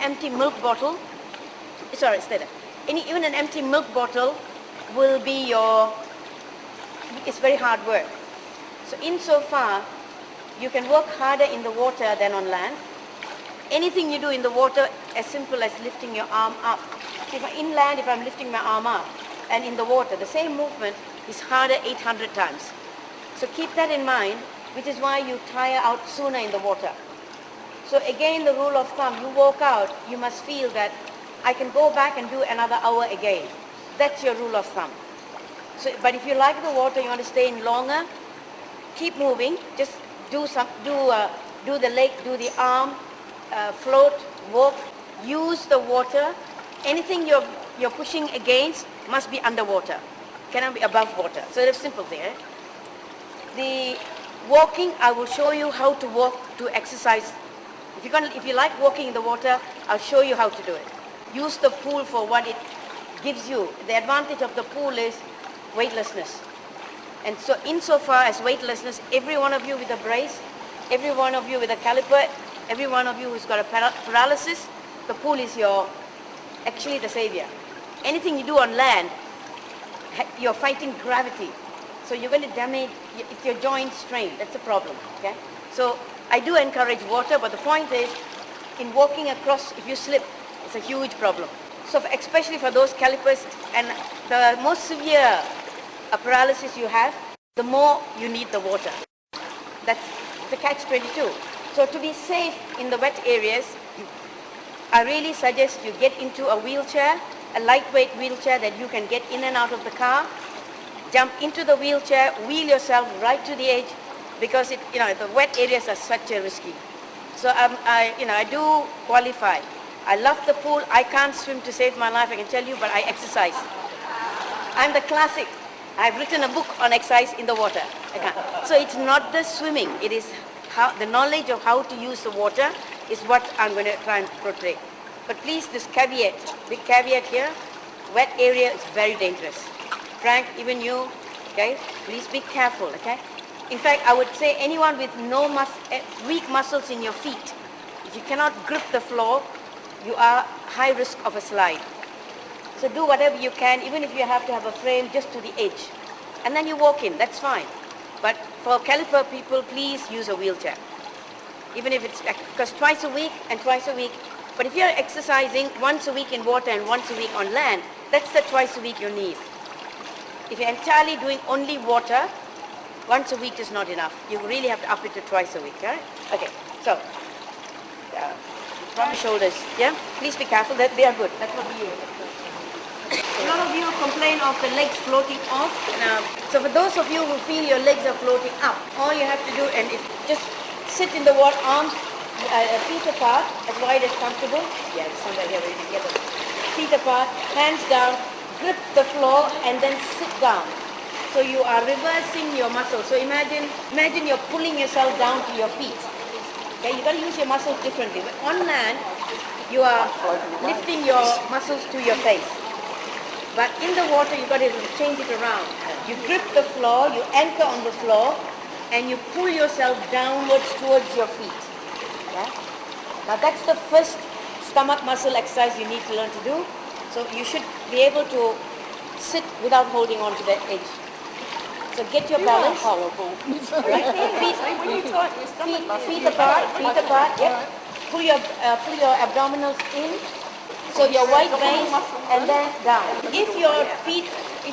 empty milk bottle, sorry, stay there. Even an empty milk bottle will be it's very hard work. So insofar, you can work harder in the water than on land. Anything you do in the water, as simple as lifting your arm up. So if I'm inland, if I'm lifting my arm up, and in the water, the same movement is harder 800 times. So keep that in mind, which is why you tire out sooner in the water. So again, the rule of thumb, you walk out, you must feel that I can go back and do another hour again. That's your rule of thumb. So, but if you like the water, you want to stay in longer, keep moving, just do the leg, do the arm, float, walk, use the water. Anything you're pushing against must be underwater, cannot be above water. So it's simple there. The walking, I will show you how to walk to exercise. If you like walking in the water, I'll show you how to do it. Use the pool for what it gives you. The advantage of the pool is weightlessness. And so insofar as weightlessness, every one of you with a brace, every one of you with a caliper, every one of you who's got a paralysis, the pool is actually the savior. Anything you do on land, you're fighting gravity. So you're going to damage, if your joint strain, that's a problem, okay? So I do encourage water, but the point is, in walking across, if you slip, it's a huge problem. So especially for those calipers, and the more severe paralysis you have, the more you need the water. That's the catch-22. So to be safe in the wet areas, I really suggest you get into a wheelchair, a lightweight wheelchair that you can get in and out of the car, jump into the wheelchair, wheel yourself right to the edge, because the wet areas are such a risky. So I do qualify. I love the pool. I can't swim to save my life, I can tell you, but I exercise. I'm the classic. I've written a book on exercise in the water. So it's not the swimming, it is the knowledge of how to use the water is what I'm going to try and portray. But please, this caveat, big caveat here, wet area is very dangerous. Frank, even you, okay, please be careful, okay? In fact, I would say anyone with weak muscles in your feet, if you cannot grip the floor, you are high risk of a slide. So do whatever you can, even if you have to have a frame just to the edge. And then you walk in, that's fine. But for caliper people, please use a wheelchair. Even if it's, because twice a week and twice a week. But if you're exercising once a week in water and once a week on land, that's the twice a week you need. If you're entirely doing only water, once a week is not enough. You really have to up it to twice a week, all right? Okay, so, from the shoulders, yeah? Please be careful, that they are good. That's what we use. A lot of you complain of the legs floating off. Now, so for those of you who feel your legs are floating up, all you have to do is just sit in the water, arms, feet apart, as wide as comfortable. Yeah, it's somewhere here where you can get it. Feet apart, hands down, grip the floor, and then sit down. So you are reversing your muscles. So imagine you're pulling yourself down to your feet. Okay, you got to use your muscles differently. But on land, you are lifting your muscles to your face. But in the water, you've got to change it around. You grip the floor, you anchor on the floor, and you pull yourself downwards towards your feet. Yeah? Now that's the first stomach muscle exercise you need to learn to do. So you should be able to sit without holding on to the edge. So get your balance. Right? Feet apart. Yep. Pull your abdominals in. So your wide base and then down. If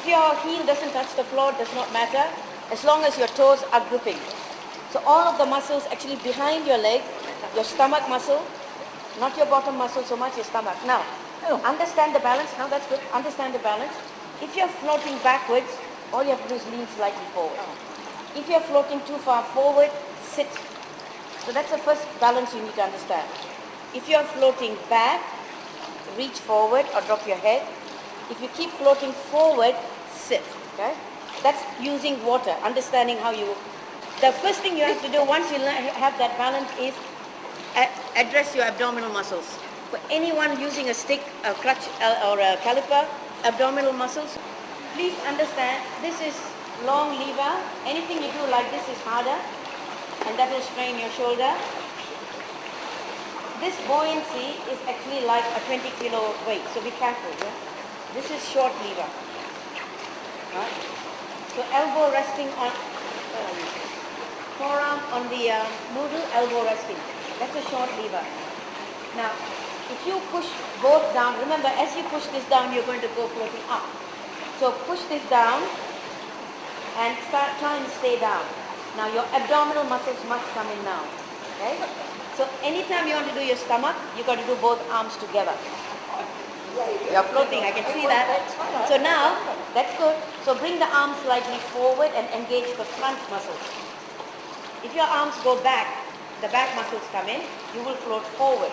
your heel doesn't touch the floor, it does not matter, as long as your toes are gripping. So all of the muscles actually behind your leg, your stomach muscle, not your bottom muscle so much, your stomach. Now, understand the balance. Now that's good. Understand the balance. If you're floating backwards, all you have to do is lean slightly forward. If you're floating too far forward, sit. So that's the first balance you need to understand. If you're floating back, reach forward or drop your head. If you keep floating forward, sit. Okay? That's using water, understanding how you... The first thing you have to do once you have that balance is address your abdominal muscles. For anyone using a stick, a crutch or a caliper, abdominal muscles, please understand this is long lever. Anything you do like this is harder, and that will strain your shoulder. this buoyancy is actually like a 20 kilo weight, so be careful. Yeah? This is short lever. Right? So elbow resting on forearm on the noodle, elbow resting. That's a short lever. Now, if you push both down, remember as you push this down, you're going to go floating up. So push this down and try and stay down. Now your abdominal muscles must come in now. Okay? So anytime you want to do your stomach, you've got to do both arms together. You're floating, I can see that. So now, that's good. So bring the arms slightly forward and engage the front muscles. If your arms go back, the back muscles come in, you will float forward.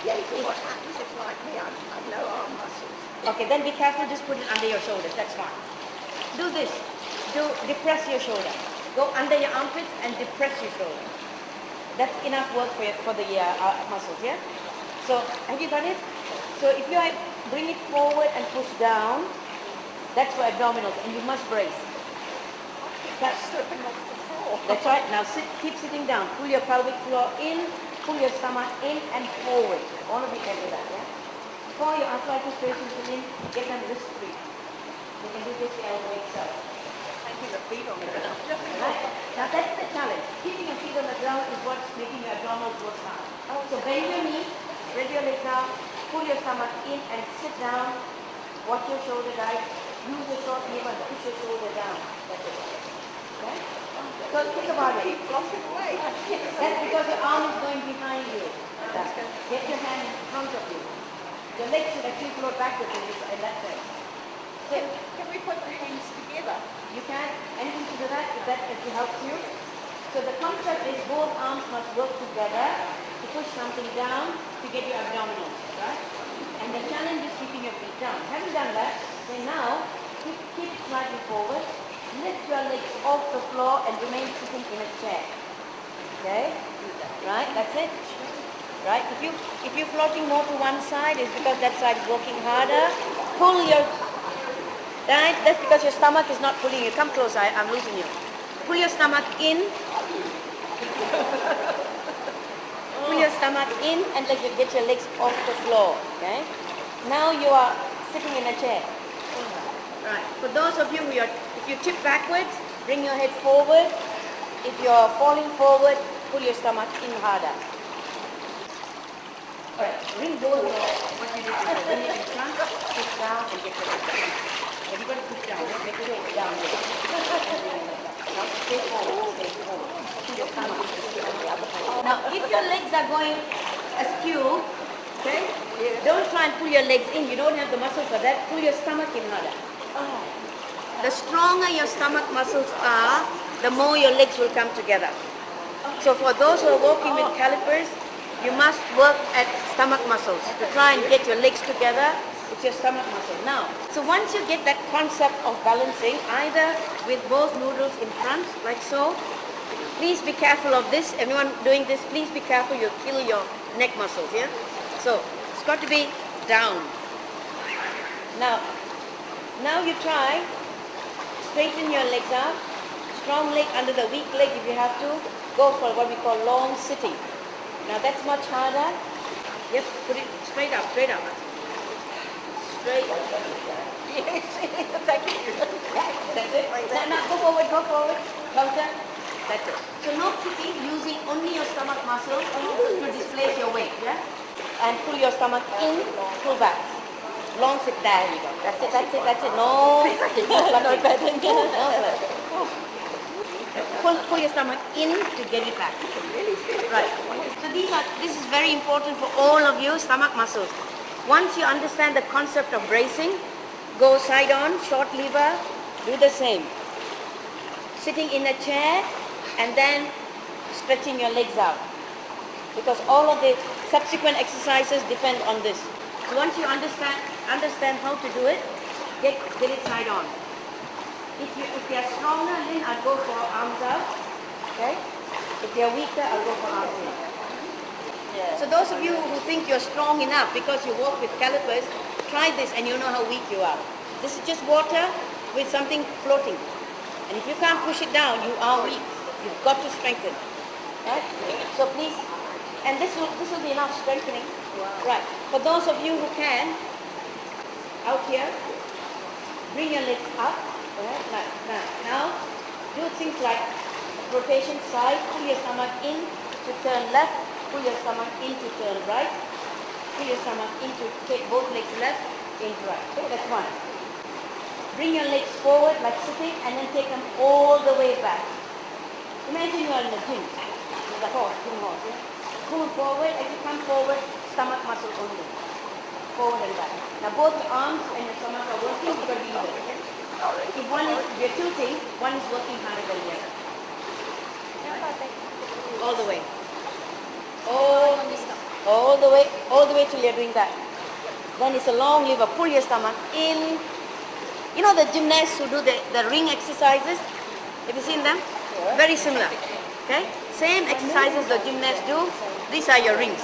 Yeah, what happens if like me, I've no arm muscles. Okay, then be careful, just put it under your shoulders, that's fine. Do this, depress your shoulder. Go under your armpits and depress your shoulder. That's enough work for the muscles, yeah? So, have you got it? So if you bring it forward and push down, that's for abdominals, and you must brace. That's slipping off the floor. That's right. Now keep sitting down. Pull your pelvic floor in, pull your stomach in and forward. All of you can do that, yeah? For your arthritis patients in, get them wrist free. You can do this elbow itself. Taking the feet on the ground. Right? Now that's the challenge. Keeping your feet on the ground is what's making your abdominals work hard. So bend your knee, bend your leg down, pull your stomach in and sit down. Watch your shoulder guide. Use your short lever and push your shoulder down. That's it. Okay? So think about it. Flopping away. That's because your arm is going behind you. Get your hand in front of you. Your legs should actually float backwards in that way. So, Can we put the hands together? you can, anything to do that, if that actually helps you. So the concept is both arms must work together to push something down to get your abdominals, right? And the challenge is keeping your feet down. Having done that, then now, keep slightly forward, lift your legs off the floor and remain sitting in a chair. Okay? Right, that's it. Right, if you're floating more to one side, it's because that side is working harder. Pull your, right, that's because your stomach is not pulling you. Come closer, I'm losing you. Pull your stomach in. Pull your stomach in and get your legs off the floor, okay? Now you are sitting in a chair. Right, for those of you who if you tip backwards, bring your head forward. If you're falling forward, pull your stomach in harder. Alright, bring both what you did before. Bring it in front, push down and get your legs down. Everybody push down, make your weight down there. Now stay forward, stay forward. Now if your legs are going askew, okay, don't try and pull your legs in. You don't have the muscle for that. Pull your stomach in harder. The stronger your stomach muscles are, the more your legs will come together. So for those who are walking with calipers, you must work at stomach muscles to try and get your legs together. It's your stomach muscle. Now, so once you get that concept of balancing, either with both noodles in front, like so, please be careful of this. Everyone doing this, please be careful. You'll kill your neck muscles, yeah? So, it's got to be down. Now you try, straighten your legs out. Strong leg under the weak leg if you have to. Go for what we call long sitting. Now that's much harder. Yes, put it straight up, straight up. Straight. Yes, thank you. That's it. Now go forward, closer. That's it. So no kicking, using only your stomach muscles to displace your weight, yeah? And pull your stomach in, pull back. Long sit, there you go. That's it. No, no flapping. No flapping. Pull your stomach in to get it back. Right. So this is very important for all of you, stomach muscles. Once you understand the concept of bracing, go side on, short lever, do the same. Sitting in a chair and then stretching your legs out. Because all of the subsequent exercises depend on this. So once you understand how to do it, get it side on. If you're stronger, then I'll go for arms out. Okay? If you're weaker, I'll go for arms in. Yeah. So those of you who think you're strong enough because you walk with calipers, try this and you'll know how weak you are. This is just water with something floating. And if you can't push it down, you are weak. You've got to strengthen. Right? So please And this will be enough strengthening. Wow. Right. For those of you who can, out here, bring your legs up. Right. Now, do things like rotation side, pull your stomach in to turn left, pull your stomach in to turn right, pull your stomach in to take both legs left, in right. Okay, that's one. Bring your legs forward like sitting and then take them all the way back. Imagine you are in the gym. There's a horse, yeah? Pull forward, as you come forward, stomach muscle only. Forward and back. Now both your arms and your stomach are working because you even. If one is, if you're tilting, one is working harder than the other. All the way. All the way till you're doing that. Then it's a long lever. Pull your stomach in. You know the gymnasts who do the ring exercises? Have you seen them? Yeah. Very similar. Okay? Same exercises the gymnasts do. These are your rings.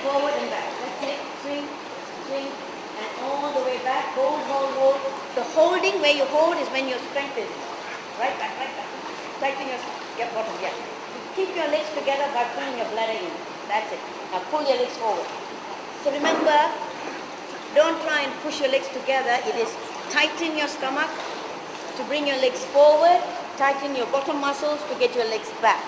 Forward and back. That's it. Swing, swing, and all the way back. Hold, hold, hold. The holding, where you hold is when your strength is. Right back, right back. Tighten your bottom, yeah. Keep your legs together by pulling your bladder in. That's it. Now pull your legs forward. So remember, don't try and push your legs together. It is tighten your stomach to bring your legs forward, tighten your bottom muscles to get your legs back.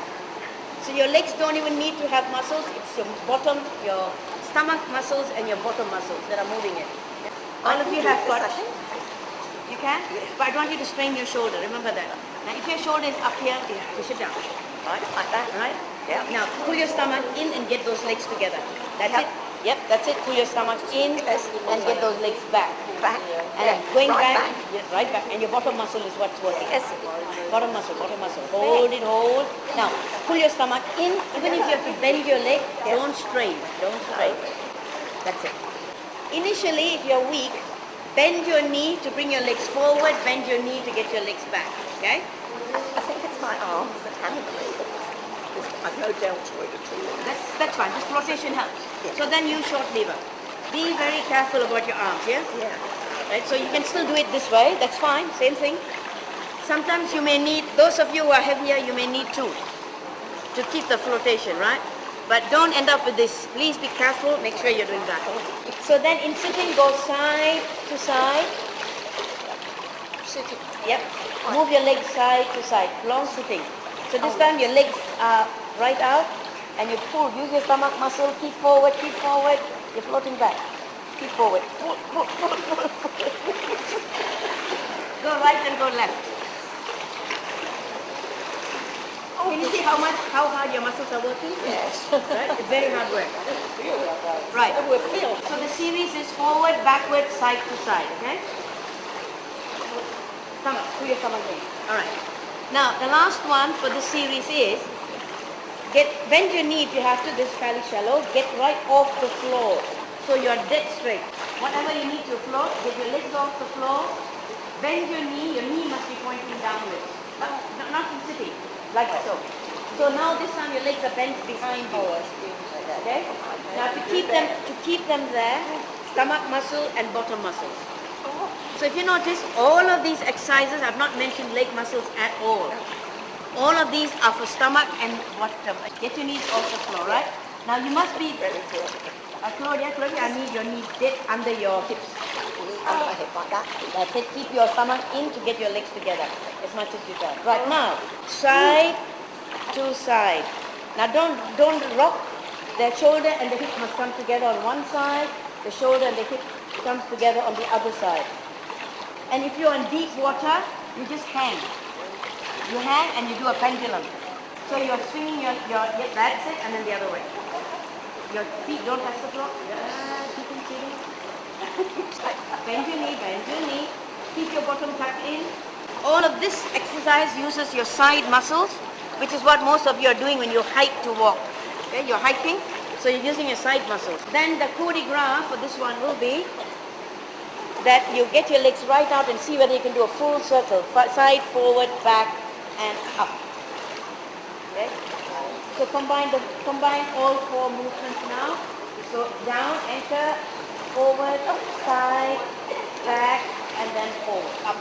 So your legs don't even need to have muscles. It's your bottom, your stomach muscles and your bottom muscles that are moving it. All of you have got. You can? But I want you to strain your shoulder. Remember that. Now if your shoulder is up here, push it down. Right, like that. Right? Yeah. Now pull your stomach in and get those legs together. That's it. Yep, that's it. Pull your stomach in and get those legs back. Back. And going right back, yes, right back. And your bottom muscle is what's working. Yes. Bottom muscle, bottom muscle. Hold it, hold. Now, pull your stomach in. Even if you have to bend your leg, don't strain. Don't strain. That's it. Initially, if you're weak, bend your knee to bring your legs forward. Bend your knee to get your legs back. Okay? I think it's my arms that haven't moved. I've no deltoid at all. That's fine. Just rotation helps. Yeah. So then use short lever. Be very careful about your arms, yeah? Yeah. Right, so you can still do it this way, that's fine, same thing. Sometimes you may need, those of you who are heavier, you may need two to keep the flotation, right? But don't end up with this. Please be careful, make sure you're doing that. So then in sitting, go side to side. Sitting. Yep. Move your legs side to side, long sitting. So this time your legs are right out and you pull, use your stomach muscle, keep forward, you're floating back. Keep forward. Pull. Go right and go left. Can you see how hard your muscles are working? Yes. Right? It's very hard work. Feel like that. Right. I will feel. So the series is forward, backward, side to side, okay? Stomach, pull your stomach in. Alright. Now the last one for this series is bend your knee if you have to, this is fairly shallow, get right off the floor. So you're dead straight. Whatever you need to float, get your legs off the floor, bend your knee must be pointing downwards. Not in sitting, like so. So now this time your legs are bent behind you. Okay? Now to keep them there, stomach muscle and bottom muscles. So if you notice, all of these exercises, I've not mentioned leg muscles at all. All of these are for stomach and bottom. Get your knees off the floor, right? Now you must be, Claudia, I need your knees dead under your hips. Under my hip like that. That's it. Keep your stomach in to get your legs together as much as you can. Right now, side to side. Now don't rock. The shoulder and the hip must come together on one side. The shoulder and the hip comes together on the other side. And if you're in deep water, you just hang. You hang and you do a pendulum. So you're swinging your that's it, and then the other way. Your feet don't touch the floor. Keep them sitting. Bend your knee. Keep your bottom tucked in. All of this exercise uses your side muscles, which is what most of you are doing when you hike to walk. Okay, you're hiking, so you're using your side muscles. Then the coup de grace for this one will be that you get your legs right out and see whether you can do a full circle, side, forward, back, and up. Okay? So combine all four movements now. So down, anchor, forward, side, back, and then forward, up.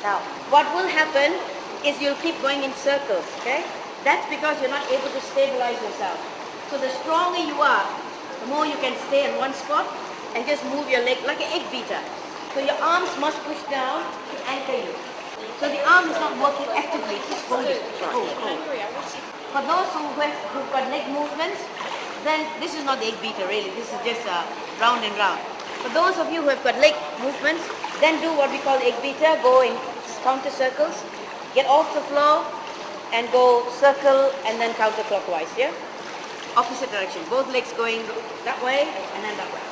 Now, what will happen is you'll keep going in circles, okay? That's because you're not able to stabilize yourself. So the stronger you are, the more you can stay in one spot and just move your leg like an egg beater. So your arms must push down to anchor you. So the arm is not working actively, just holding. For those who've got leg movements, then this is not the egg beater really, this is just round and round. For those of you who have got leg movements, then do what we call egg beater, go in counter circles, get off the floor and go circle and then counterclockwise, yeah? Opposite direction, both legs going that way and then that way.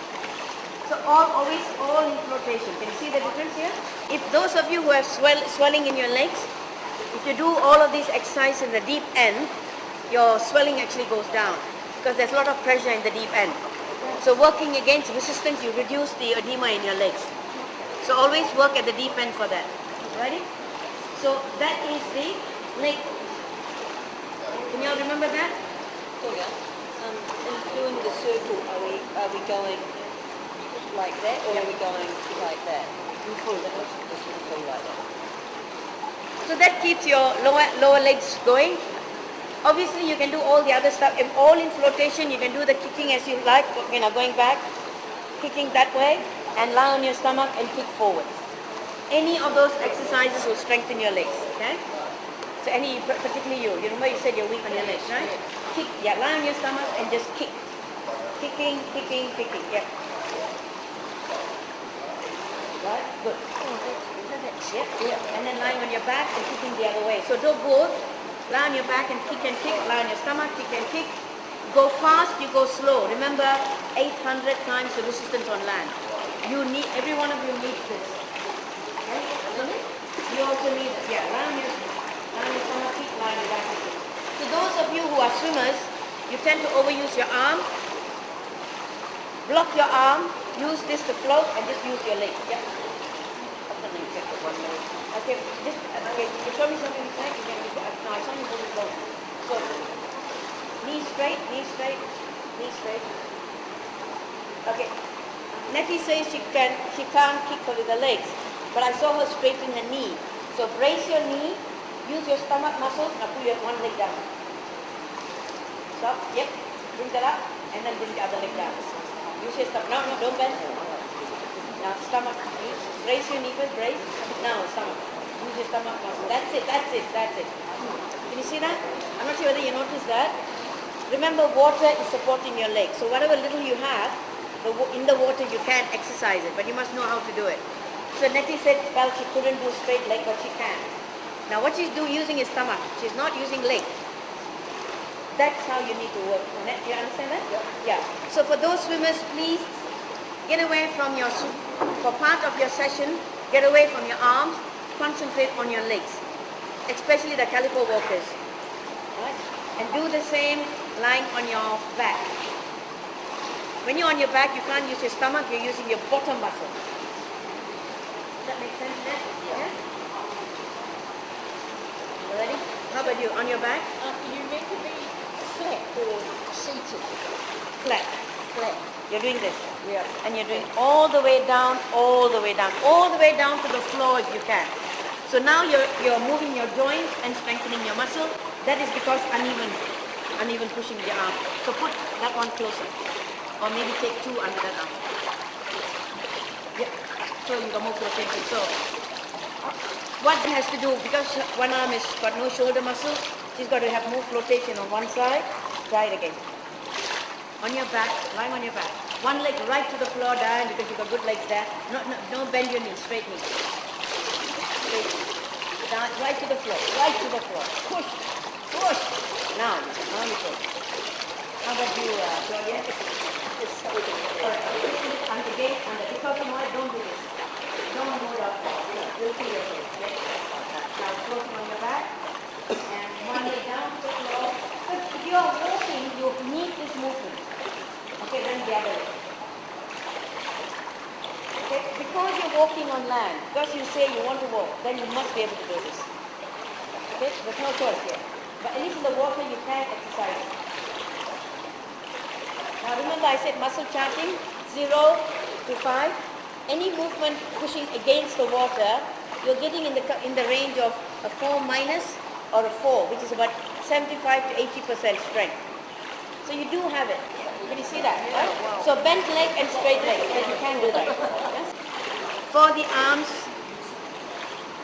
So always in flotation. Can you see the difference here? If those of you who have swelling in your legs, if you do all of these exercises in the deep end, your swelling actually goes down because there's a lot of pressure in the deep end. So working against resistance, you reduce the edema in your legs. So always work at the deep end for that. Ready? So that is the leg. Can you all remember that? In doing the circle, are we going like that, or are we going like that? In full. Just in full like that. So that keeps your lower legs going. Obviously, you can do all the other stuff. If all in flotation, you can do the kicking as you like, going back, kicking that way, and lie on your stomach and kick forward. Any of those exercises will strengthen your legs, okay? So particularly you remember you said you're weak on your legs, right? Kick, yeah, lie on your stomach and just kick. Kicking, yeah. Right, good. Yeah. And then lying on your back and kicking the other way. So do both. Lie on your back and kick, lie on your stomach, kick and kick. Go fast, you go slow. Remember, 800 times the resistance on land. Every one of you needs this. Okay? You also need it. Yeah, lie on your stomach, kick, lie on your back and kick. So those of you who are swimmers, you tend to overuse your arm. Block your arm, use this to float and just use your leg. Yeah. Okay, show me something like no, I saw you hold it low. So, knee straight. Okay. Nettie says she can't kick with the legs, but I saw her straighten her knee. So brace your knee, use your stomach muscles, now pull your one leg down. Stop, yep, bring that up, and then bring the other leg down. Use your stomach, no, don't bend. Now stomach, brace your knee first, brace. Now stomach, use your stomach muscle. That's it. Can you see that? I'm not sure whether you noticed that. Remember, water is supporting your legs. So whatever little you have, in the water you can exercise it, but you must know how to do it. So Nettie said, well, she couldn't do straight leg, but she can. Now what she's using is stomach. She's not using leg. That's how you need to work. Do you understand that? Yeah. So for those swimmers, please get away from for part of your session, get away from your arms, concentrate on your legs, especially the caliper walkers. Right? And do the same lying on your back. When you're on your back, you can't use your stomach, you're using your bottom muscle. Does that make sense? Yeah? You ready? How about you? On your back? You need to be flat or seated. Flat. You're doing this. Yeah. And you're doing all the way down to the floor if you can. So now you're moving your joints and strengthening your muscle. That is because uneven pushing the arm. So put that one closer. Or maybe take two under that arm. Yeah. So you can move rotation. So what it has to do, because one arm has got no shoulder muscle, she's got to have more flotation on one side. Try it again. On your back, lying on your back. One leg right to the floor down because you've got good legs there. No, don't bend your knee, straight knee. Straight knee. Down, right to the floor. Push. Now you push. How about you, Claudia? Under gate, because you know what, don't do this. Don't hold up. You'll see your face. Now floating on your back. And one leg down to the floor. But if you're walking, you need this movement. Okay, then the other way. Okay, because you're walking on land, because you say you want to walk, then you must be able to do this. Okay, there's no choice here. But at least in the water you can exercise. Now remember I said muscle charting, 0 to 5. Any movement pushing against the water, you're getting in the range of a 4 minus or a 4, which is about 75 to 80% strength. So you do have it. Can you see that? Right? So bent leg and straight leg. You can do that. Yes? For the arms,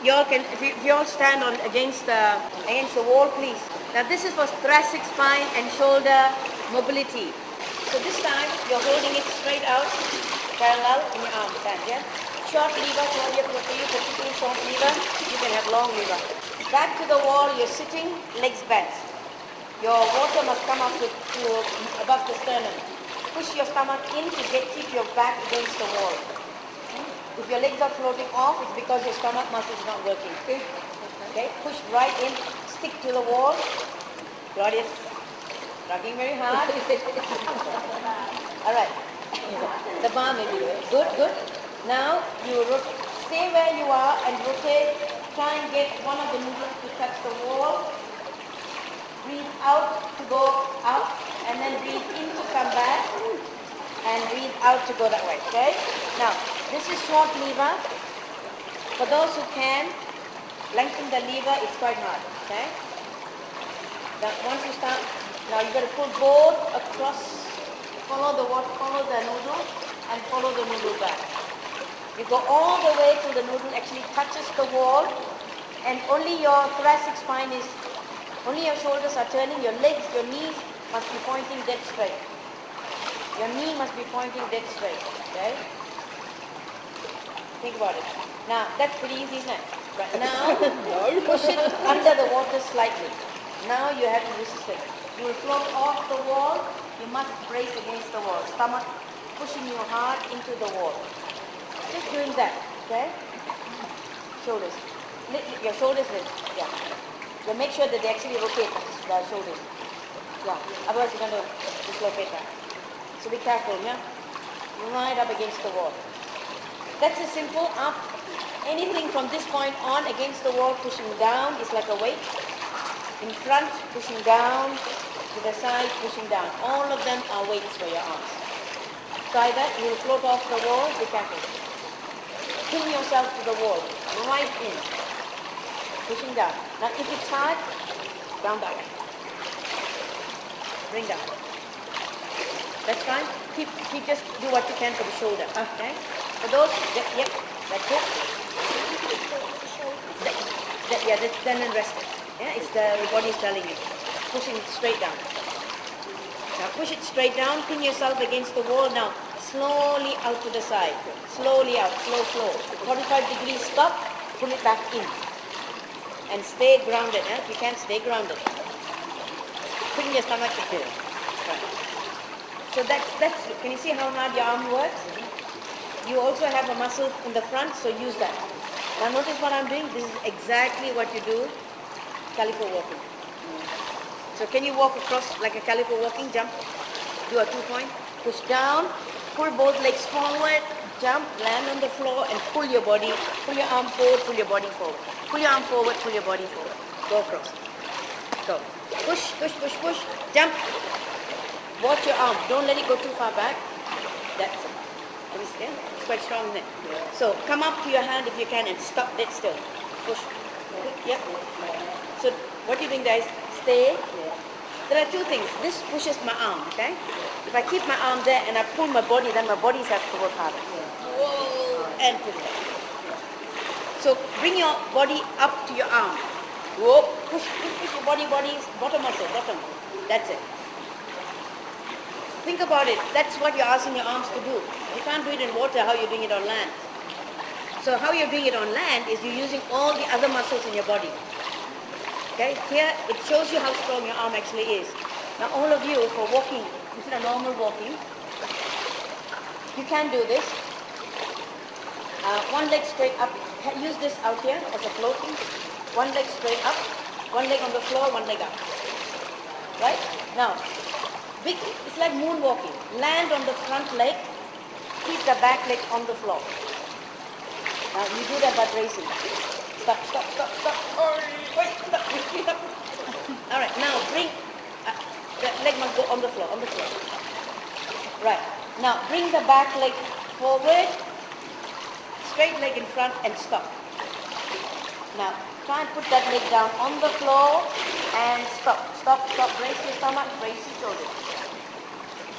you all can, if you all stand on against the wall, please. Now this is for thoracic spine and shoulder mobility. So this time you're holding it straight out, parallel in your arm stand. Yeah. Short lever for you, particularly short lever. You can have long lever. Back to the wall. You're sitting, legs bent. Your water must come up to above the sternum. Push your stomach in to keep your back against the wall. If your legs are floating off, it's because your stomach muscle is not working. Okay? Push right in, stick to the wall. Claudia's rocking very hard. All right. The bar may be good. Good, good. Now you stay where you are and rotate. Try and get one of the noodles to touch the wall. Breathe out to go out, and then breathe in to come back, and breathe out to go that way. Okay? Now, this is short lever. For those who can, lengthen the lever. It's quite hard. Okay? Now, once you start, now you've got to pull both across. Follow the noodle, and follow the noodle back. You go all the way till the noodle actually touches the wall, and only your thoracic spine is. Only your shoulders are turning, your legs, your knees must be pointing dead straight. Your knee must be pointing dead straight, okay? Think about it. Now, that's pretty easy, isn't it? Right, now, push it under the water slightly. Now you have to resist it. You will float off the wall, you must brace against the wall. Stomach pushing you hard into the wall. Just doing that, okay? Shoulders. Your shoulders lift, yeah. So make sure that they actually rotate the shoulders. Yeah, otherwise you're going to dislocate that. So be careful, yeah? Right up against the wall. That's a simple up. Anything from this point on against the wall, pushing down is like a weight. In front, pushing down. To the side, pushing down. All of them are weights for your arms. Try that. You will float off the wall. Be careful. Pin yourself to the wall. Right in. Pushing down. Now if it's hard, down that way. Bring down. That's fine. Keep just do what you can for the shoulder. Okay? For those, yep, that's it. Then and rest it. Yeah, it's your body is telling you. Pushing it straight down. Now push it straight down, pin yourself against the wall. Now slowly out to the side. Slowly out, slow. 45 degrees stop, pull it back in. And stay grounded. If you can, stay grounded. Putting your stomach to fill. Right. So that's. Can you see how hard your arm works? You also have a muscle in the front, so use that. Now notice what I'm doing. This is exactly what you do. Calico walking. So can you walk across like a calico walking? Jump. Do a 2-point. Push down. Pull both legs forward. Jump. Land on the floor and pull your body. Pull your arm forward. Pull your body forward. Pull your arm forward, pull your body forward. Go across. Go. Push. Jump. Watch your arm. Don't let it go too far back. That's it. Can you see? It's quite strong, isn't it? So come up to your hand if you can and stop dead still. Push. Yep. So what you're doing there is stay. There are two things. This pushes my arm, okay? If I keep my arm there and I pull my body, then my body has to work harder. Whoa. And push it. So bring your body up to your arm. Whoa, push your body, bottom muscle, bottom. That's it. Think about it. That's what you're asking your arms to do. You can't do it in water, how you're doing it on land. So how you're doing it on land is you're using all the other muscles in your body. Okay, here it shows you how strong your arm actually is. Now all of you, for walking, instead of normal walking, you can do this. One leg straight up. Use this out here as a floating. One leg straight up, one leg on the floor, one leg up. Right? Now, it's like moonwalking. Land on the front leg, keep the back leg on the floor. Now you do that by bracing. Stop. Oh, wait, stop. All right, now bring, the leg must go on the floor, Right, now bring the back leg forward, straight leg in front and stop. Now, Try and put that leg down on the floor and stop. Stop, stop. Brace your stomach, brace your shoulders.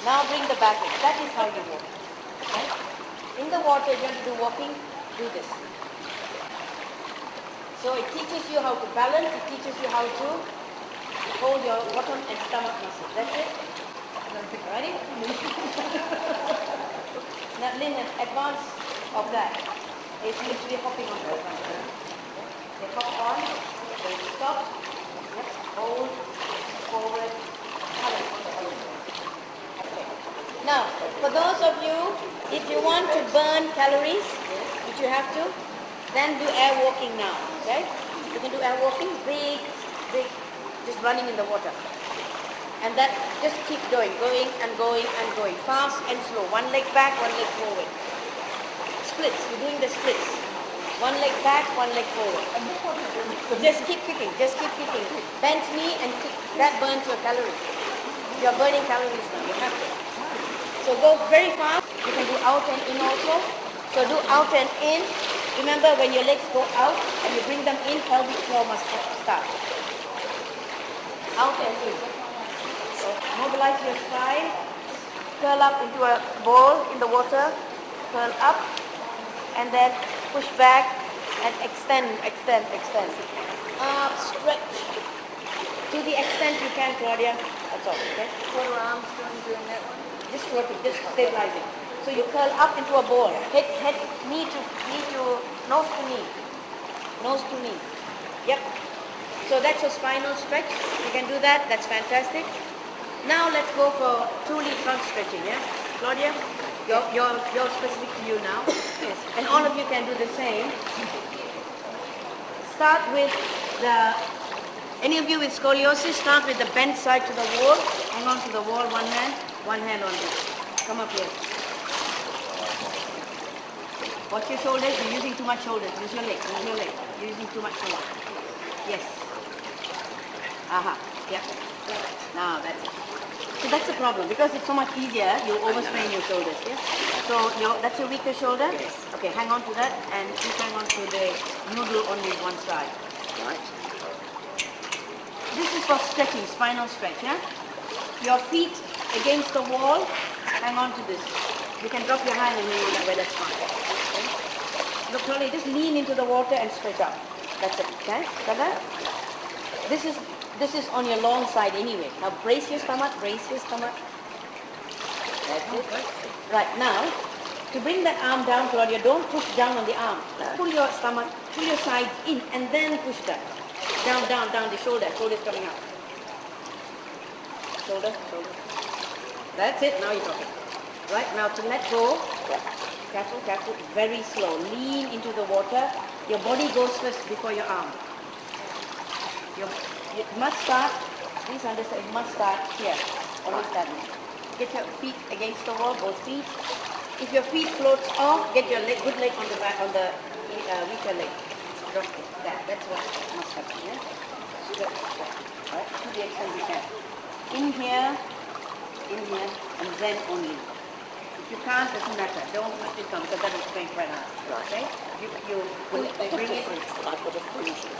Now bring the back in. That is how you walk. Okay? In the water, if you want to do walking, do this. So it teaches you how to balance, it teaches you how to hold your bottom and stomach muscles. That's it. Ready? Now, Lynn, an advance of that is literally hopping on the front. They hop on, they stop, yep, hold, forward, balance. Okay. Now, for those of you, if you want to burn calories, which you have to, then do air walking now, okay? You can do air walking, big, just running in the water. And that, just keep going and going, fast and slow. One leg back, one leg forward. Splits, you're doing the splits. One leg back, one leg forward. Just keep kicking, Bend knee and kick, that burns your calories. You're burning calories now, you have to. So go very fast. You can do out and in also. So do out and in. Remember when your legs go out and you bring them in, pelvic floor must start. Out and in. So mobilize your spine. Curl up into a ball in the water. Curl up and then push back and extend. Up, stretch. To the extent you can, Claudia. That's all, okay? What are arms doing that one? Just floating, just stabilizing. So you curl up into a ball. Head, knee to nose to knee. Nose to knee. Yep. So that's your spinal stretch. You can do that. That's fantastic. Now let's go for truly trunk stretching, yeah? Claudia, you're specific to you now. Yes. And all of you can do the same. Start with any of you with scoliosis, start with the bent side to the wall. Hang on to the wall, one hand on this. Come up here. Watch your shoulders. You're using too much shoulders. Use your leg. You're using too much shoulders. Yes. Aha. Yep. Now that's it. So that's the problem. Because it's so much easier, you overstrain your shoulders. Yeah? So that's your weaker shoulder? Yes. Okay, hang on to that and just hang on to the noodle only one side. Right. This is for stretching, spinal stretch. Yeah? Your feet against the wall, hang on to this. You can drop your hand and lean that way, that's fine. Okay? Look, slowly, just lean into the water and stretch out. That's it, okay? Got that? This is on your long side anyway. Now brace your stomach. That's it. Right, now, to bring that arm down, Claudia, don't push down on the arm. Pull your stomach, pull your sides in, and then push that. Down, the shoulders coming out. Shoulder. That's it, now you're talking. Right, now to let go, careful, very slow. Lean into the water. Your body goes first before your arm. You must start, please understand, it must start here. Always that way. Get your feet against the wall, both feet. If your feet floats off, get your good leg on the back, on the weaker leg. Drop it. That's what must happen, yeah? Good. Alright, to the extent you can. In here, and then only. If you can't, doesn't matter. Don't push this down because that will strain quite hard. Okay? You bring it. I've got a fusion.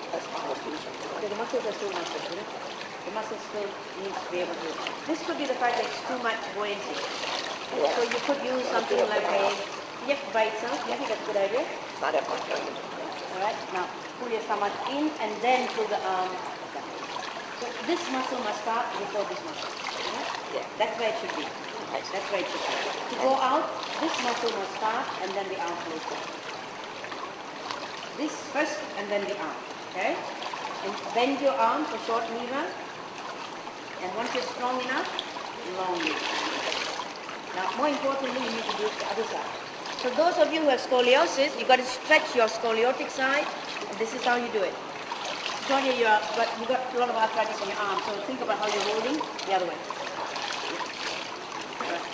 That's my fusion. Okay, the muscles are still muscles, you know? The muscles still need to be able to. This could be the fact that it's too much buoyancy. Yeah. So you could use something like a yep by itself. Yeah, that's a good idea. Not at my time. Alright, now pull your stomach in and then pull the arm down. So this muscle must start before this muscle. Yeah. That's where it should be. That's where it should be. To go out, this muscle must start and then the arm flows down. This first and then the arm. Okay? And bend your arm for short knee run. And once you're strong enough, long knee. Now, more importantly, you need to do it the other side. So those of you who have scoliosis, you've got to stretch your scoliotic side. And this is how you do it. Claudia, you've got a lot of arthritis on your arm, so think about how you're holding the other way.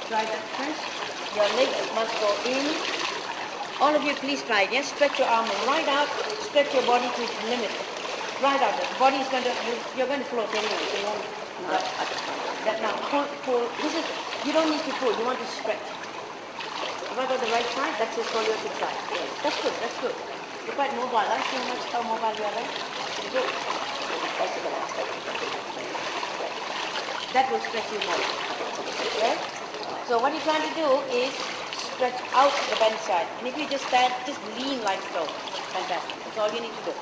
Try that first. Your legs must go in. All of you, please try it. Yes, stretch your arm right out. Stretch your body to its limit. Right out. The body is going to. You're going to float anyway. So you won't. Now pull. You don't need to pull. You want to stretch. If I got the right side, that's your scoliotic side. Yes, that's good. You're quite mobile, huh? See how mobile you are, right? Good. That will stretch you more. Okay? So what you're trying to do is stretch out the bend side. And if you just stand, just lean like so. Fantastic. That's all you need to do.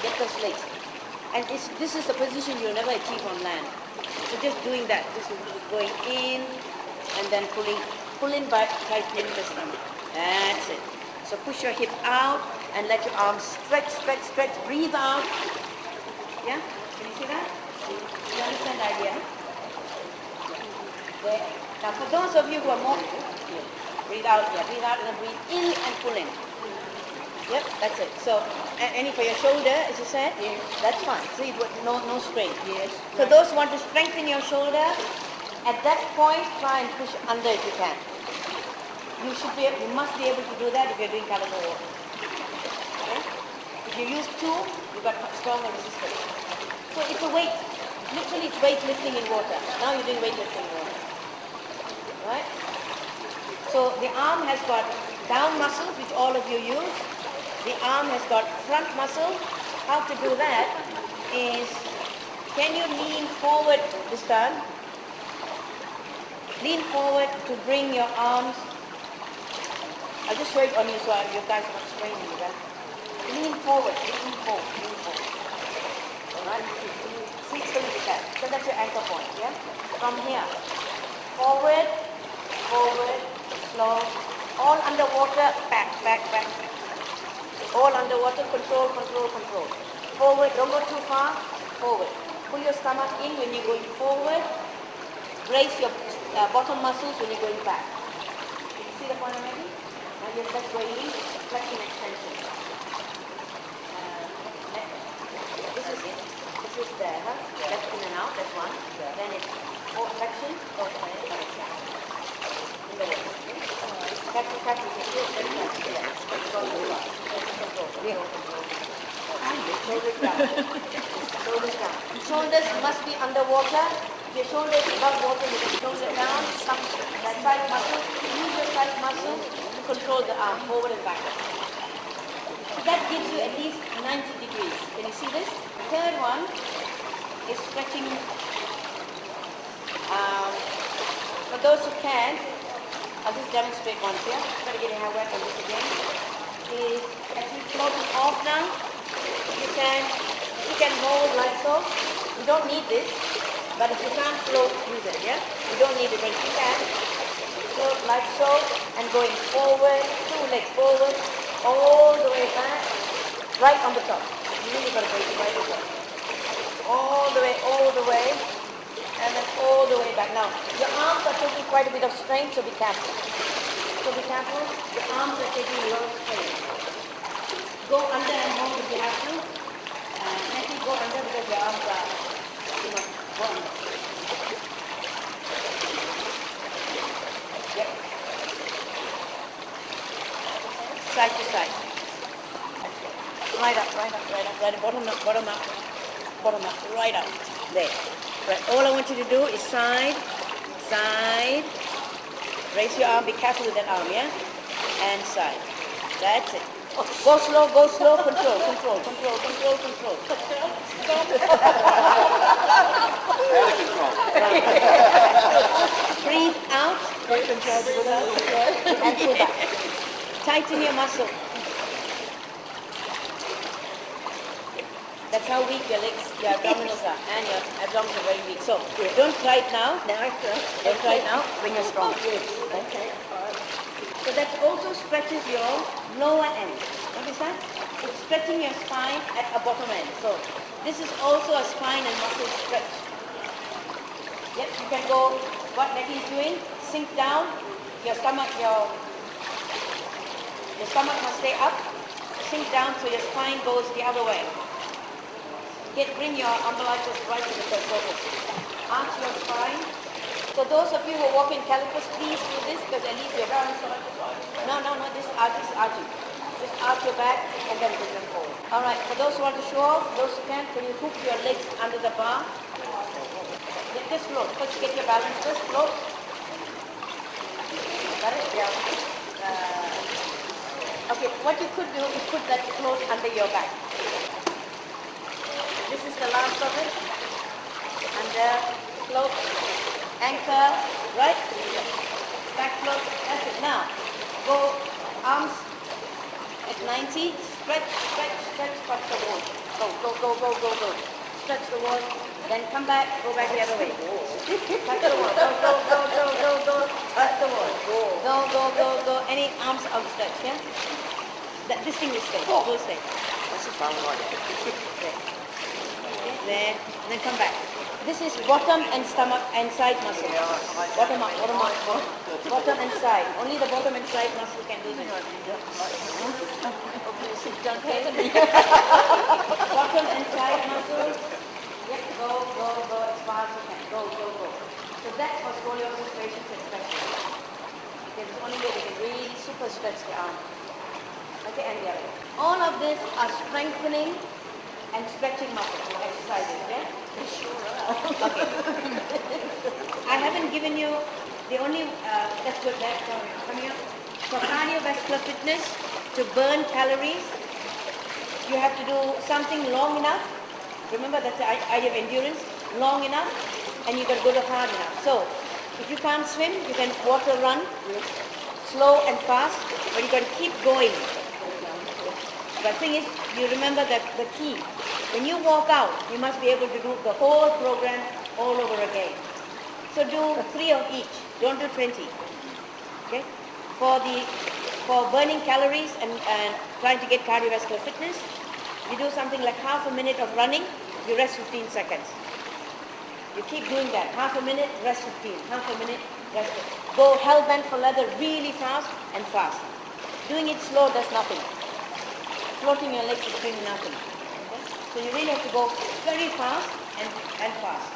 Get those legs. And this is the position you'll never achieve on land. So just doing that, just going in and then pulling back, tightening the stomach. That's it. So push your hip out and let your arms stretch, stretch, stretch. Breathe out. Yeah? Can you see that? You understand the idea? There. Now for those of you who are more, breathe out, yeah, breathe out and then breathe in and pull in. Yep, that's it. So, any for your shoulder, as you said, that's fine. See, no strain. Yes. So those who want to strengthen your shoulder, at that point, try and push under if you can. You must be able to do that if you're doing caliber work. Okay? If you use two, you've got stronger resistance. So it's a weight. Literally, it's weightlifting in water. Now you're doing weightlifting in water. Right? So the arm has got down muscles, which all of you use. The arm has got front muscle. How to do that is, can you lean forward this time? Lean forward to bring your arms. I'll just show it on you so you guys are not straining you. Right? Lean forward, lean forward, lean forward. Alright? See, so that's your anchor point, yeah? From here, forward, forward, slow, all underwater, back, back, back. All underwater, control, control, control. Forward, don't go too far, forward. Pull your stomach in when you're going forward. Brace your bottom muscles when you're going back. You see the point I'm making? Now you're just going in, flexion, extension. This is it. This is there, huh? Left in and out, that's one. Then it's flexion, in the way. Shoulders must be underwater. If your shoulders above water, you can shoulder down. That side muscle, use your side muscles to control the arm forward and back. So that gives you at least 90 degrees. Can you see this? The third one is stretching. For those who can, I'll just demonstrate once here. Try to get your hand wet on this again. Is actually floating off now. You can hold like so. You don't need this, but if you can't float, use it, yeah? You don't need it, but if you can, float like so, and going forward, two legs forward, all the way back, right on the top. You really got to go right on the top. All the way, and then all the way back. Now, your arms are taking quite a bit of strain, so be careful. Your arms are taking a lot of strain. Go under and hold if you have to. Maybe go under because your arms are, go under. Yep. Side to side. Right up, bottom up, right up. There. Right. All I want you to do is side, raise your arm, be careful with that arm, yeah? And side. That's it. Go slow, control. Breathe out and pull back. Tighten your muscle. That's how weak your legs, your abdominals are, and your abdominals are very weak. So don't try it now. Don't try it now when you're strong. Okay. So that also stretches your lower end. Notice that? It's stretching your spine at a bottom end. So this is also a spine and muscle stretch. Yep, you can go, what Nettie is doing, sink down, your stomach must stay up, sink down so your spine goes the other way. Bring your umbilicus right to the surface. Arch your spine. So those of you who walk in calipers, please do this because at least your balance. No, this is arching. Just arch your back and then bring them forward. All right, for those who want to show off, those who can you hook your legs under the bar? Just float. First get your balance first, float. Got it? Yeah. Okay, what you could do is put that float under your back. This is the last of it. Under, float, anchor, right? Back float, that's it. Now, go arms at 90, stretch, stretch, stretch, touch the wall. Go, go, go, go, go, go. Stretch the wall, then come back, go back the other way. Touch the wall, go, go, go, go, go, go, touch the wall. Go, go, go, go. Any arms outstretched, yeah? This thing will stay, will stay. That's a fun one. There. Okay, there, and then come back. This is bottom and stomach and side muscle. Bottom up, bottom up, bottom and side. Only the bottom and side muscle can do this. Bottom and side muscles. Yes, go, go, go as far as you can. Go, go, go. So that's for scoliosis patients especially. Because it's only way they can really super stretch the arm. Okay, and the other. All of this are strengthening and stretching muscles exercises, yeah? Okay. I haven't given you the only, that's good, that's come here. For cardiovascular fitness, to burn calories, you have to do something long enough. Remember, that's the idea of endurance. Long enough, and you got to go to hard enough. So, if you can't swim, you can water run, slow and fast, but you got to keep going. The thing is, you remember that the key, when you walk out, you must be able to do the whole program all over again. So do 3 of each, don't do 20. Okay? For burning calories and trying to get cardiovascular fitness, you do something like half a minute of running, you rest 15 seconds. You keep doing that, half a minute, rest 15, half a minute, rest 15. Go hell bent for leather really fast and fast. Doing it slow does nothing. Floating your legs is doing nothing. Okay? So you really have to go very fast and fast.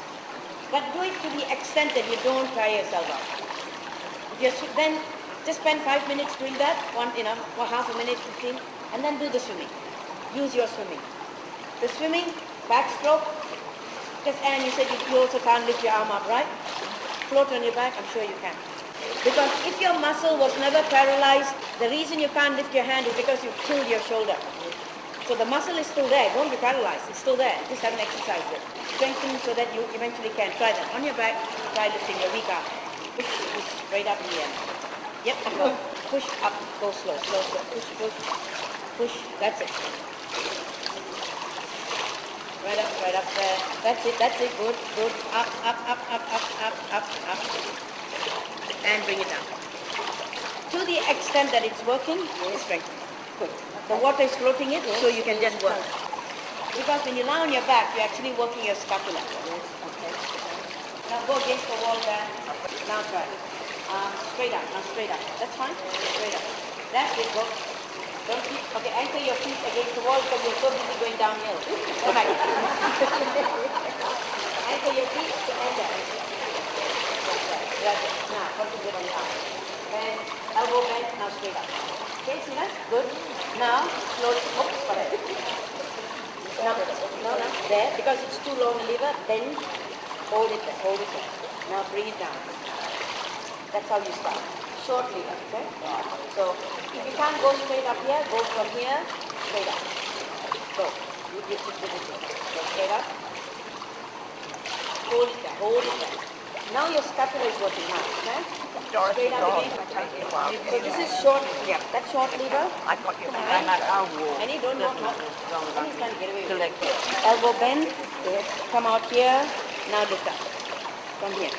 But do it to the extent that you don't tire yourself out. Then just spend 5 minutes doing that, for half a minute, 15, and then do the swimming. Use your swimming. The swimming, backstroke, and you said you also can't lift your arm up, right? Float on your back, I'm sure you can. Because if your muscle was never paralyzed, the reason you can't lift your hand is because you killed your shoulder. So the muscle is still there, don't be paralyzed, it's still there. Just haven't exercised it. Strengthen so that you eventually can. Try that. On your back, try lifting your weak arm. Push, push, straight up in the air. Yep, go. Push up, go slow, slow, slow. Push, push, push, that's it. Right up there. That's it, good, good. Up, up, up, up, up, up, up, up. And bring it down. To the extent that it's working, strengthen. Good. The water is floating it, so you can just work. Because when you lie on your back, you're actually working your scapula. Yes, okay. Now go against the wall there. Now try. Straight up, now straight up. That's fine? Straight up. That's it, go. Don't keep, okay, anchor your feet against the wall because you're so busy going downhill. Come back. Anchor your feet to anchor. That's it. Now, concentrate on the arm. And elbow bend, now straight up. Okay, see that? Good. Now, slowly, correct. Now, there, because it's too long a lever, bend, hold it there, hold it there. Now bring it down. That's how you start. Short lever, okay? So, if you can't go straight up here, go from here, straight up. Go. You just go straight up. Hold it there, hold it there. Now your scapula is working hard, okay? Straight up again. So this is short, yeah, that's short lever. I thought you were going like our wall. And you don't know how. He's trying to get away with it. Elbow bend, come out here, now lift up. From here.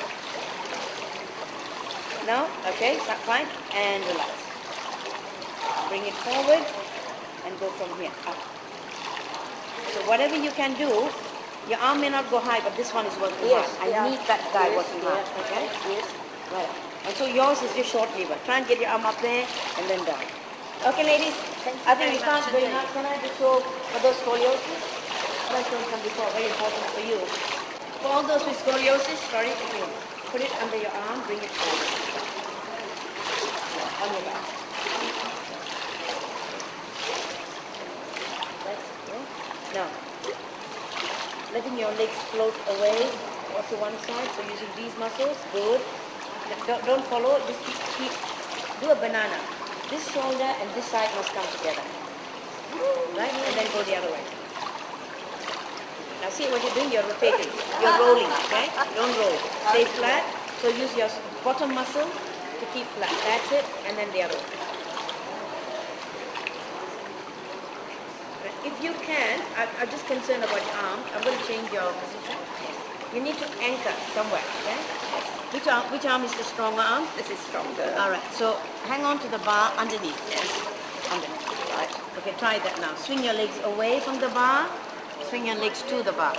Now, okay, fine, and relax. Bring it forward and go from here, up. So whatever you can do, your arm may not go high, but this one is working hard. I need that guy working hard, okay? Yes. Right. And so yours is your short lever. Try and get your arm up there and then down. Okay, ladies, I think we can't very much. Can I just show for those scoliosis? I've shown some before, very important for you. For all those with scoliosis, sorry, again, put it under your arm, bring it forward. On your back. That's it. Now, letting your legs float away or to one side, so using these muscles, good. Don't follow, just keep, do a banana. This shoulder and this side must come together. Right? And then go the other way. Now see what you're doing, you're rotating. You're rolling, okay? Don't roll. Stay flat. So use your bottom muscle to keep flat. That's it. And then the other way. If you can, I'm just concerned about your arm. I'm going to change your position. You need to anchor somewhere, okay? Which arm is the stronger arm? This is stronger. All right, so hang on to the bar underneath. Yes. Underneath, right? Okay, try that now. Swing your legs away from the bar. Swing your legs to the bar.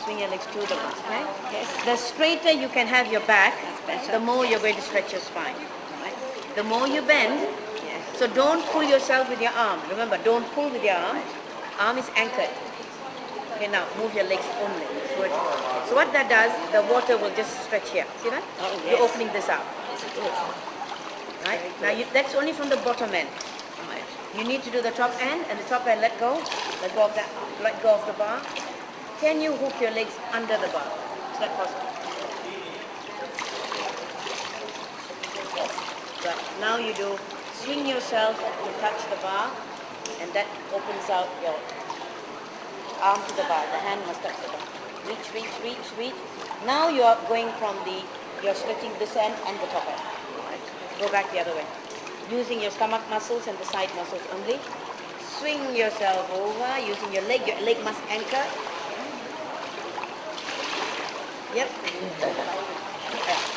Swing your legs to the bar, okay? Yes. The straighter you can have your back, better. the more you're going to stretch your spine. Right? The more you bend, Yes. so don't pull yourself with your arm. Remember, don't pull with your arm. Arm is anchored. Okay, now move your legs only. Good. So what that does, the water will just stretch here. See that? Oh, yes. You're opening this out. Yes, it is. Right? Now that's only from the bottom end. Right. You need to do the top end, and the top end let go of that, let go of the bar. Can you hook your legs under the bar? Is that possible? Yes. Right. Now you do swing yourself to touch the bar, and that opens out your arm to the bar. The hand must touch the bar. Reach, reach, reach, reach. Now you are going from you're stretching this end and the top end. Right. Go back the other way. Using your stomach muscles and the side muscles only. Swing yourself over using your leg. Your leg must anchor. Yep.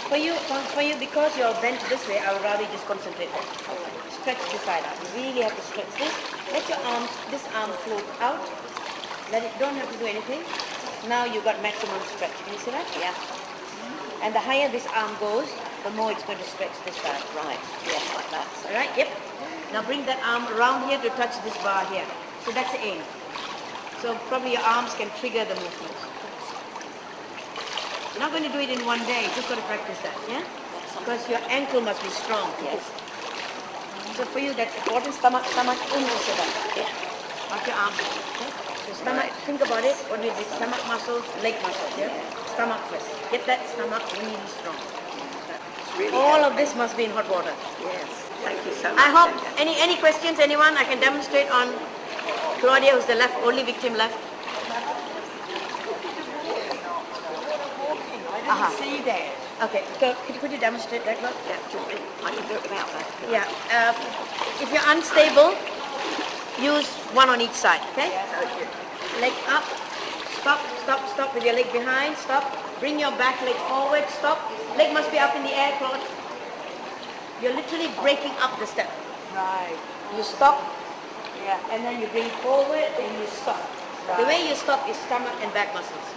For you, because you're bent this way, I would rather just concentrate. Stretch this side out. You really have to stretch this. Let your arms, this arm float out. Let it, don't have to do anything. Now you got maximum stretch. Can you see that? Yeah. And the higher this arm goes, the more it's going to stretch this side. Right. Yes, like that. All right? Yep. Now bring that arm around here to touch this bar here. So that's the aim. So probably your arms can trigger the movement. You're not going to do it in one day. You just got to practice that, yeah? Because your ankle must be strong. Yes. So for you, that's important. Stomach in also that. Yeah. Not your arm. Okay? So stomach, think about it. What is it? Stomach muscles, leg muscles, yeah? Stomach first. Get that stomach really strong. It's really All of helping. this must be in hot water. Yes. Thank you so much. I hope, Jega. any questions, anyone? I can demonstrate on Claudia, who's the only victim left. See that. Okay, could you demonstrate that, Claudia? Yeah, I can do it without that. Yeah. If you're unstable, use one on each side, okay? Leg up, stop with your leg behind, stop. Bring your back leg forward, stop. Leg must be up in the air, Claude. You're literally breaking up the step. Right. You stop, Yeah. and then you bring forward, and you stop. The way you stop is stomach and back muscles.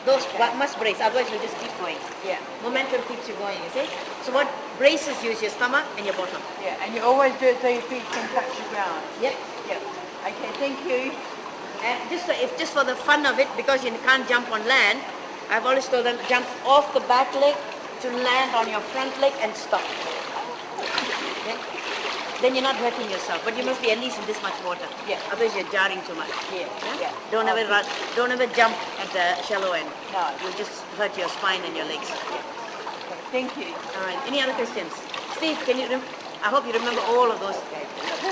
Those must brace, otherwise you just keep going. Yeah. Momentum keeps you going, you see? So what braces you is your stomach and your bottom. Yeah. And you always do it so your feet can touch the ground. Yep. Yep. Okay. Thank you. And just for the fun of it, because you can't jump on land, I've always told them jump off the back leg to land on your front leg and stop. Okay? Then you're not hurting yourself, but you must be at least in this much water. Yeah. Otherwise you're jarring too much. Yeah. Yeah? Yeah. Don't ever run. Don't ever jump at the shallow end. No. You'll just hurt your spine and your legs. Thank you. All right. Any other questions? Steve, can you? I hope you remember all of those.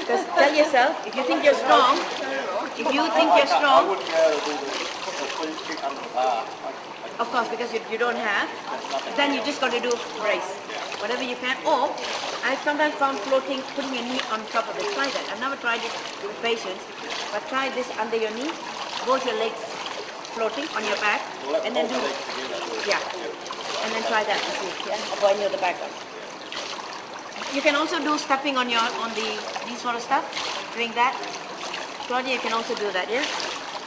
Because tell yourself, if you think you're strong, I wouldn't be able to do the full kick under the bar. of course, because you don't have, then you just got to do brace. Whatever you can. Or I sometimes found floating, putting your knee on top of it. Try that. I've never tried it with patients, but try this under your knee, both your legs floating on your back, and then do, yeah, and then try that and see, yeah, or any of the back one. You can also do stepping on these sort of stuff, doing that. Claudia, you can also do that, yeah?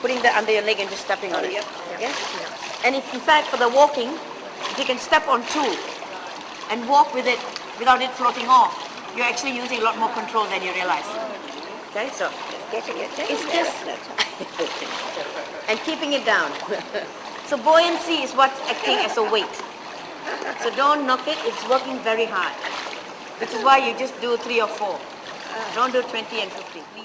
Putting that under your leg and just stepping on it. Yep. Yeah? And if, in fact, for the walking, if you can step on two and walk with it without it floating off, you're actually using a lot more control than you realize. Okay, so Getting it. it's just and keeping it down. So buoyancy is what's acting as a weight. So don't knock it, it's working very hard. Which is why you just do 3 or 4. Don't do 20 and 50. Please.